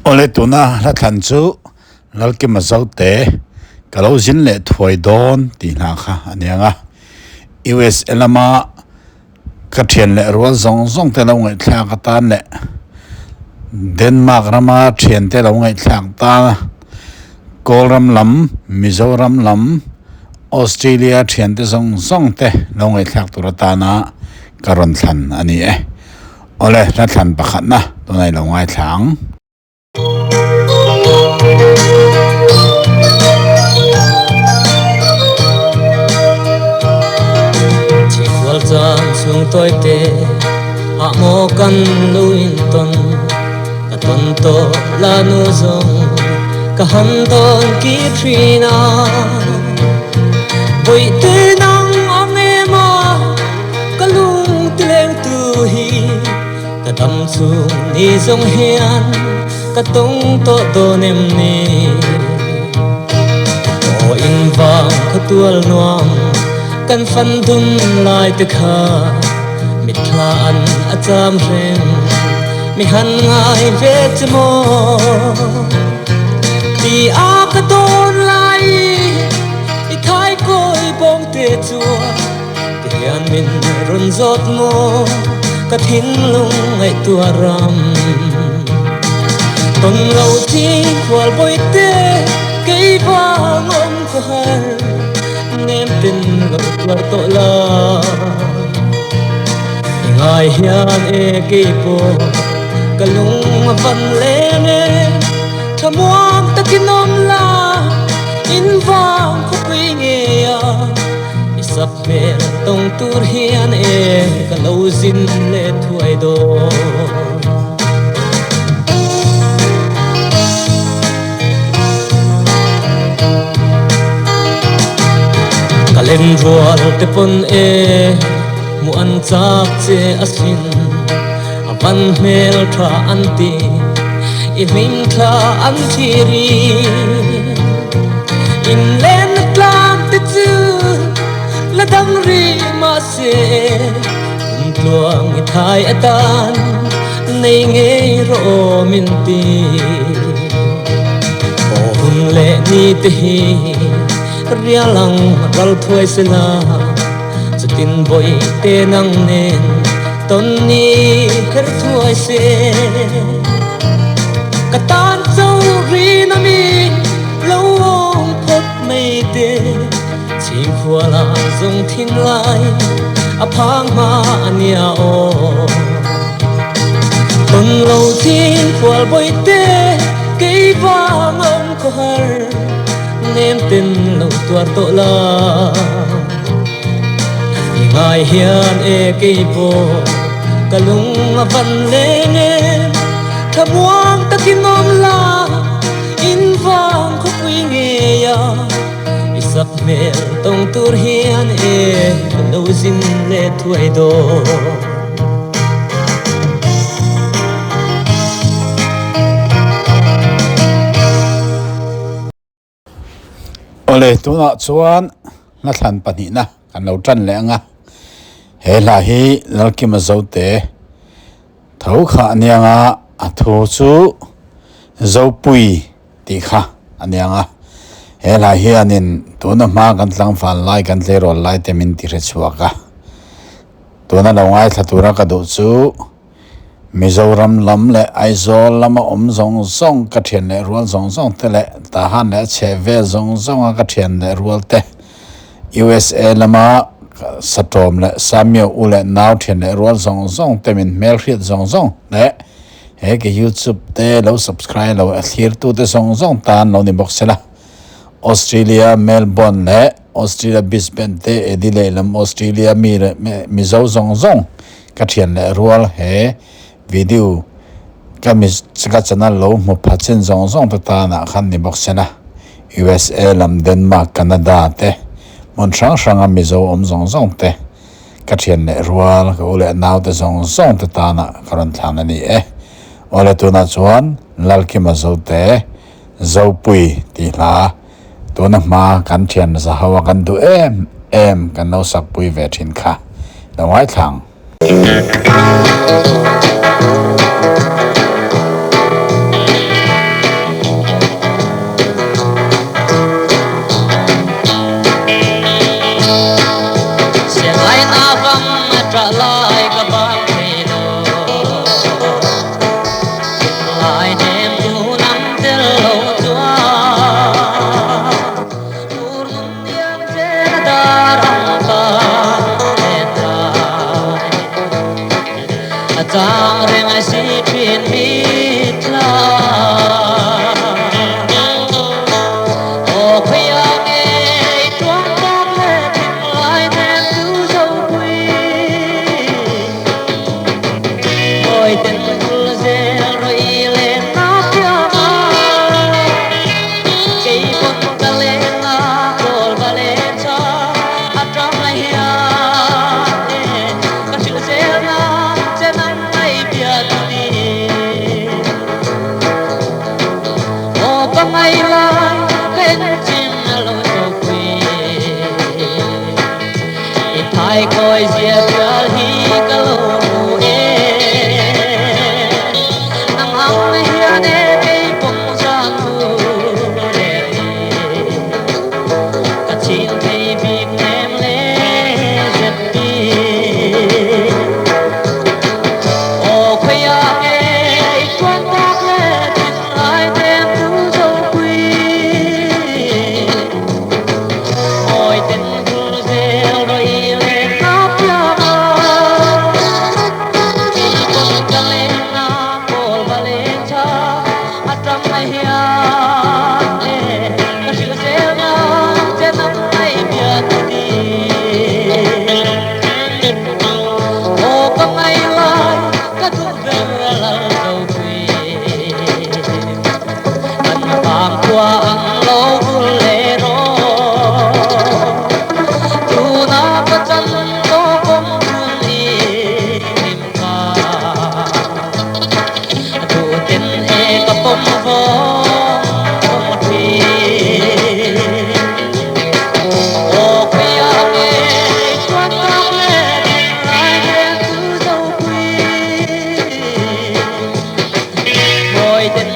ole tuna la thanchu lalke mazaute kalozin le thoi don ti na kha anianga US elama kathian le rol zong zong te lo ngai thla ka tan le Denmark rama thian te lo ngai thlang ta Kolram lam Mizoram lam Australia thian te zong zong te lo ngai thak tur ta na karon thlan ani ole la thlan pakhat na tunai lo ngai thlang Chan sung toi te a mo kan luin ton ka ton to la nu zong ka han ton ki trina boi te nang ang ema ka lung tleng tu hi ka tam sung ni zong hian ka tong to do nem ni o in wang ka tual nuam kan fan dun lai te kha mit thla an a cham reng mi han ngai ve chmo ti a ka ton lai I thai koi bom te chua ti hian min run zot mo ka thin lung ngai tua ram ton lo thi kwal boi te kei ba ngom ko har nem tin lo twar to la ngai hian e ke po kalung van le ne thamuam takinom la in wang ko pui nge ya isap me tong tur hian e kalo zin le thuai do kalen rual te pon e mu an chak che asin apan mel tha anti I ring tha an thiri in len tlam te chu la dang ri ma se tuang I thai atan nei nge ro min ti o hun le ni te hi ria lang ral thuai sela chutin boi te nang nen ton ni her thuai se katan zo ri na mi lo phot mei te chim khwala zong thin lai a phang ma ania o ton lo thin khwal boi te kei ba ngom ko har nem tin lo tuar to la ngai hian e ke po kalung van le ne thamuang takinom la in wang ko pui nge ya isap mel tong tur hian e lo zin le thuai do ole tuna chuan la thlan pani na kan lo tran le anga he la hi lalki mazote thau kha anianga atho chu zopui ti kha anianga he la hi anin tuna ma kan tlang fal lai kan le ro lai te min ti re chuaka tuna lo ngai thatura ka do chu Mizoram lam le Aizawl lama zong zong ka thian le rual zong zong te le ta han le cheve zong zong ka thian le rual te USA lama satom le samyo ule naw thian le rual zong zong te min mel khriat zong zong le he ke YouTube te lo subscribe lo athir tu te zong zong tan lo ni box la Australia Melbourne le Australia Brisbane te Adelaide lam Australia Mizo zong zong ka thian le rual he video kami saka channel lo mo phachen zong zong ta na khan ni boxena USA lam Denmark Canada te mon sang mizo zong zong te ka thian le rual ka ole naw te zong zong ta na karon thana ni ole tu na chuan lalki mazo te zopui ti la tu na ma kan thian za hawa kan du em kan no sak pui ve thin kha la wai thang Oi sia pial hi kalo e Nang hang na hian e kay pong sang hu re Ka chil kay big nem le zep pi O khaya ke quan tak le tin ai tem tu dâu quy Ôi tên thu rêu rồi le khắp ya ma Khi con ka le na kol ba le cha Atram na hian e Ka sil sel na te nam ai bia tu di O ka ngai lai ka tu vel la dâu quy Kan pang qua ang lo vun le ro Tu na pa chan to kong vun i lim ka Tu tin e ka pom vong kong thi O kaya ke chuan tak le ai le tu dâu quy Ngồi tên